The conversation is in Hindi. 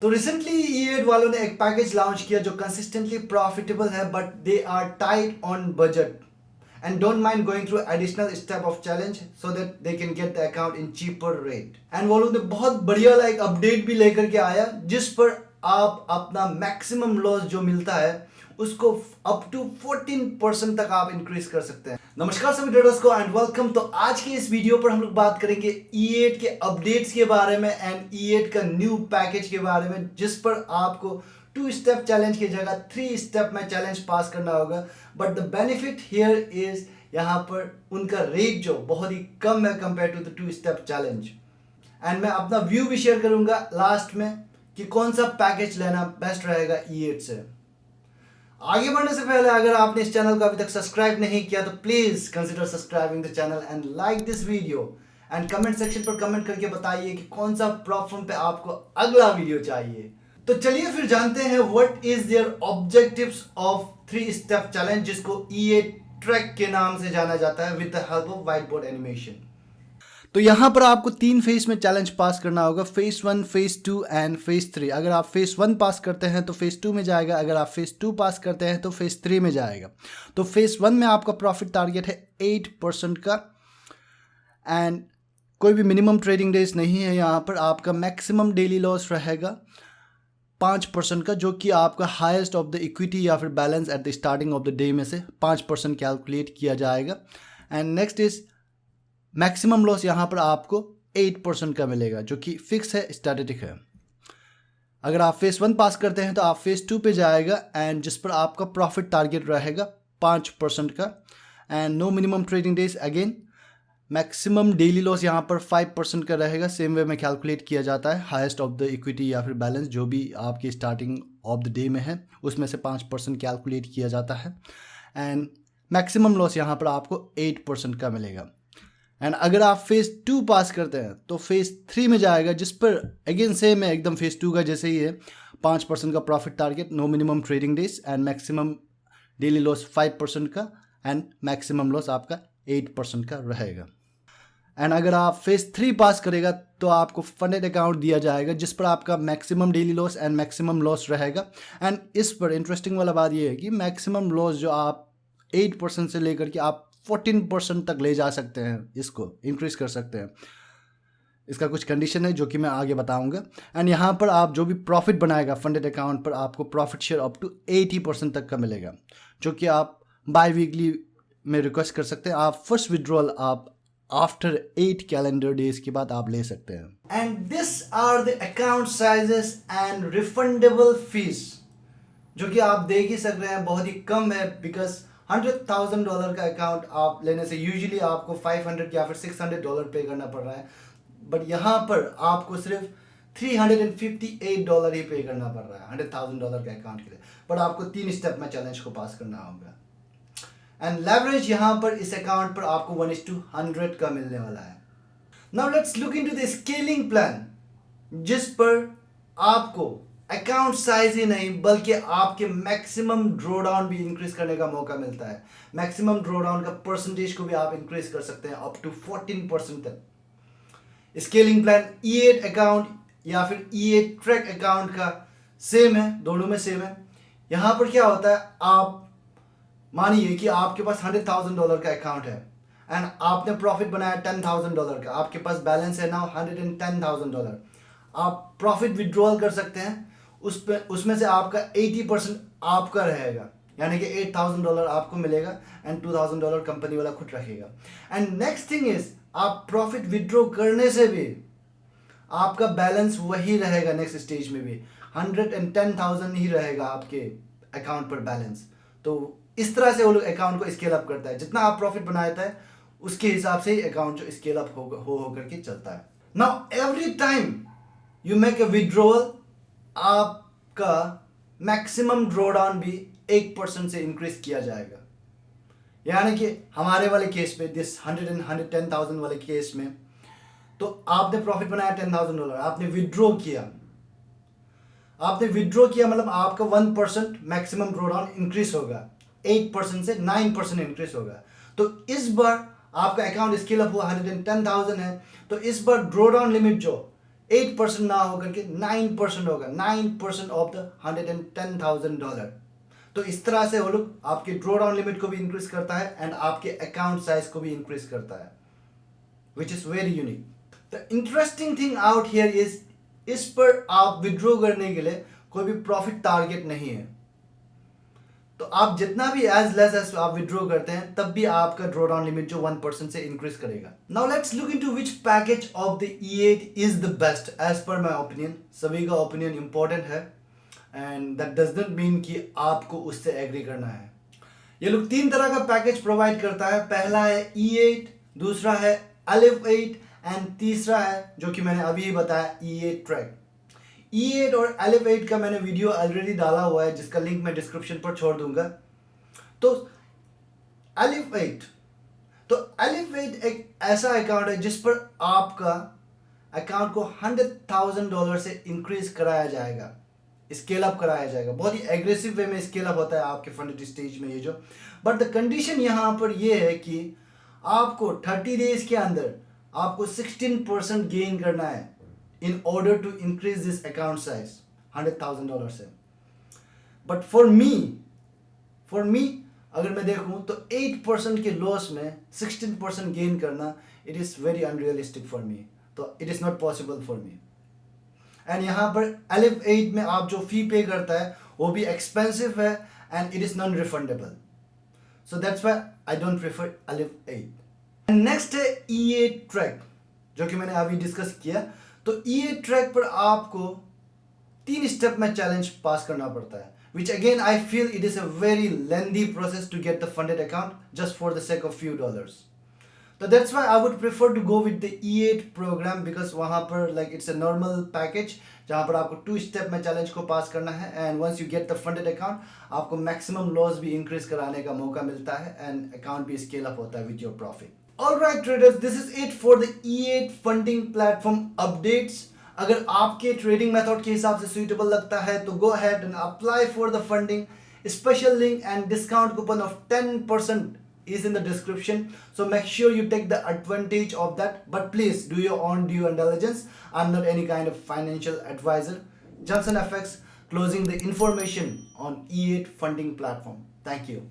तो रिसेंटली ई8 वालों ने एक पैकेज लॉन्च किया जो कंसिस्टेंटली प्रॉफिटेबल है but they are tight on budget and don't mind going through additional step of challenge so that they can get the account in cheaper rate and वो लोग ने बहुत बढ़िया लाइक अपडेट भी लेकर के आया जिस पर आप अपना मैक्सिमम लॉस जो मिलता है उसको अप टू 14% तक आप इंक्रीज कर सकते हैं। नमस्कार सभी ट्रेडर्स को एंड वेलकम। तो आज की इस वीडियो पर हम लोग बात करेंगे ई8 के अपडेट्स के बारे में एंड ई8 का न्यू पैकेज के बारे में जिस पर आपको 2 स्टेप चैलेंज की जगह 3 स्टेप में चैलेंज पास करना होगा। But the benefit here is यहाँ पर उनका रेट जो बहुत ही कम है compare to the 2 step challenge. And मैं अपना व्यू भी शेयर करूंगा लास्ट में कि कौन सा पैकेज लेना बेस्ट रहेगा ई8 से। आगे बढ़ने से पहले अगर आपने इस चैनल को अभी तक सब्सक्राइब नहीं किया तो please consider subscribing the channel and like this video and comment section पर कमेंट करके बताइए कि कौन सा प्लेटफॉर्म पे आपको अगला वीडियो चाहिए। तो चलिए फिर जानते हैं what is their objectives of 3 step challenge जिसको ई8 ट्रैक के नाम से जाना जाता है with the help of white board animation. तो यहां पर आपको 3 फेज में चैलेंज पास करना होगा, फेज 1, फेज 2 एंड फेज 3। अगर आप फेज 1 पास करते हैं तो फेज 2 में जाएगा, अगर आप फेज 2 पास करते हैं तो फेज 3 में जाएगा। तो फेज 1 में आपका प्रॉफिट टारगेट है 8% का एंड कोई भी मिनिमम ट्रेडिंग डेज नहीं है। यहाँ पर आपका मैक्सिमम डेली लॉस रहेगा 5% का, जो कि आपका हाईएस्ट ऑफ द इक्विटी या फिर balance at the starting of the day में से 5% कैलकुलेट किया जाएगा। And next is maximum loss यहाँ पर आपको 8% का मिलेगा जो कि फिक्स है, स्टैटिक है। अगर आप फेज 1 पास करते हैं तो आप फेज 2 पे जाएगा एंड जिस पर आपका प्रॉफिट टारगेट रहेगा 5% का and no minimum trading days. Again maximum daily loss यहाँ पर 5% का रहेगा, सेम वे में कैलकुलेट किया जाता है। हाईएस्ट ऑफ द इक्विटी या फिर बैलेंस जो भी आपकी स्टार्टिंग ऑफ द डे में है उसमें से 5% कैलकुलेट किया जाता है एंड मैक्सिमम लॉस यहाँ पर आपको 8% का मिलेगा। एंड अगर आप फेज 2 पास करते हैं तो फेज 3 में जाएगा जिस पर अगेन सेम है, एकदम फेज 2 का जैसे ही है। 5% का profit target, no minimum trading days and maximum daily loss 5% का एंड मैक्सिमम लॉस आपका 8% का रहेगा। एंड अगर आप फेज 3 पास करेगा तो आपको फंडेड अकाउंट दिया जाएगा जिस पर आपका maximum daily loss and maximum loss रहेगा। एंड इस पर इंटरेस्टिंग वाला बात यह है कि मैक्सिमम लॉस जो आप 8% से लेकर के आप 14% तक ले जा सकते हैं, इसको इंक्रीज कर सकते हैं। इसका कुछ कंडीशन है जो कि मैं आगे बताऊंगा। एंड यहाँ पर आप जो भी प्रॉफिट बनाएगा फंडेड अकाउंट पर आपको प्रॉफिट शेयर अप टू 80% तक का मिलेगा, जो कि आप बाई वीकली में रिक्वेस्ट कर सकते हैं। आप फर्स्ट विड्रॉल आप आफ्टर 8 कैलेंडर डेज के बाद आप ले सकते हैं। And this are the account sizes and refundable fees, जो कि आप देख ही सक रहे हैं बहुत ही कम है बिकॉज $100,000 का अकाउंट आप लेने से यूजुअली आपको $500 या फिर $600 पे करना पड़ रहा है, बट यहाँ पर आपको सिर्फ $358 ही पे करना पड़ रहा है $100,000 के अकाउंट के लिए। बट आपको 3 स्टेप में चैलेंज को पास करना होगा एंड लेवरेज यहाँ पर इस अकाउंट पर आपको 1:100 का मिलने वाला है। Now let's look into the scaling plan जिस पर आपको अकाउंट साइज ही नहीं बल्कि आपके मैक्सिमम ड्रॉ डाउन भी इंक्रीज करने का मौका मिलता है। मैक्सिमम ड्रॉ डाउन का परसेंटेज को भी आप इंक्रीज कर सकते हैं अप टू 14% तक। स्केलिंग प्लान ई8 अकाउंट या फिर ई8 ट्रैक अकाउंट का सेम है, दोनों में सेम है। यहाँ पर क्या होता है, आप मानिए कि आपके पास $100,000 का अकाउंट है एंड आपने प्रॉफिट बनाया $10,000 का, आपके पास बैलेंस है नाउ $110,000। आप प्रॉफिट विड्रॉल कर सकते हैं, उसमें से आपका 80% आपका रहेगा, यानी कि $8,000 आपको मिलेगा एंड $2,000 कंपनी वाला खुद रखेगा। एंड नेक्स्ट थिंग इज आप प्रॉफिट विड्रॉ करने से भी आपका बैलेंस वही रहेगा, नेक्स्ट स्टेज में भी 110,000 ही रहेगा आपके अकाउंट पर बैलेंस। तो इस तरह से वो लोग अकाउंट को स्केल अप करता है, जितना आप प्रॉफिट बनाता है उसके हिसाब से ही अकाउंट जो स्केल अप हो करके चलता है। Now every time you make a withdrawal आपका मैक्सिमम ड्रॉ डाउन भी 1% से इंक्रीज किया जाएगा। यानी कि हमारे वाले केस पे दिस 110,000 वाले केस में तो आपने प्रॉफिट बनाया $10,000, आपने विड्रॉ किया, मतलब आपका 1% मैक्सिमम ड्रॉ डाउन इंक्रीज होगा, 8% से 9% इंक्रीज होगा। तो इस बार आपका अकाउंट स्केल अप हुआ 110,000 है, तो इस बार ड्रॉ डाउन लिमिट जो 8% ना होकर के 9% होगा, 9% ऑफ द $110,000। तो इस तरह से वो लोग आपके ड्रॉ डाउन लिमिट को भी इंक्रीज करता है एंड आपके अकाउंट साइज को भी इंक्रीज करता है, which is very unique. The interesting thing out here is, इस पर आप विड्रॉ करने के लिए कोई भी प्रॉफिट टारगेट नहीं है। तो आप जितना भी एज लेस एज आप विड्रॉ करते हैं तब भी आपका ड्रॉ डाउन लिमिट जो 1% से इंक्रीज करेगा। Now let's look into which package of the E8 is the best as per my opinion. सभी का ओपिनियन इंपॉर्टेंट है and that does not mean कि आपको उससे एग्री करना है। ये लोग 3 तरह का पैकेज प्रोवाइड करता है। पहला है E8, दूसरा है Alif 8 एंड तीसरा है जो कि मैंने अभी बताया E8 ट्रैक। E8 और Alif 8 का मैंने वीडियो ऑलरेडी डाला हुआ है जिसका लिंक मैं डिस्क्रिप्शन पर छोड़ दूंगा। तो Alif 8 एक ऐसा अकाउंट है जिस पर आपका अकाउंट को $100,000 से इंक्रीज कराया जाएगा, स्केल अप कराया जाएगा। बहुत ही एग्रेसिव वे में स्केल अप होता है आपके फंडेड स्टेज में ये जो। बट द कंडीशन यहाँ पर ये है कि आपको 30 डेज के अंदर आपको 16% गेन करना है in order to increase this account size $100,000 से। बट फॉर मी अगर मैं देखूं तो 8% के लॉस में 16% गेन करना, it is very unrealistic for me. तो it is not possible for me. And यहाँ पर Alif 8 में आप जो फी पे करता है वो भी एक्सपेंसिव है and it is non refundable. So that's why I don't prefer Alif 8। And next है E8 ट्रैक जो कि मैंने अभी डिस्कस किया। तो E8 ट्रैक पर आपको 3 स्टेप में चैलेंज पास करना पड़ता है, which again I feel it is a very lengthy process to get the funded account just for the sake of few dollars. So that's why I would prefer to go with the E8 program because वहाँ पर like it's a normal package जहाँ पर आपको 2 स्टेप में चैलेंज को पास करना है and once you get the funded account आपको maximum loss भी इंक्रीज कराने का मौका मिलता है and account भी स्केल अप होता है with your profit. Alright traders, this is it for the E8 funding platform updates. अगर आपके ट्रेडिंग मेथड के हिसाब से suitable लगता है तो go ahead and apply for the funding. Special link and discount coupon of 10% is in the description. So make sure you take the advantage of that. But please do your own due diligence. I'm not any kind of financial advisor. Johnson FX closing the information on E8 funding platform. Thank you.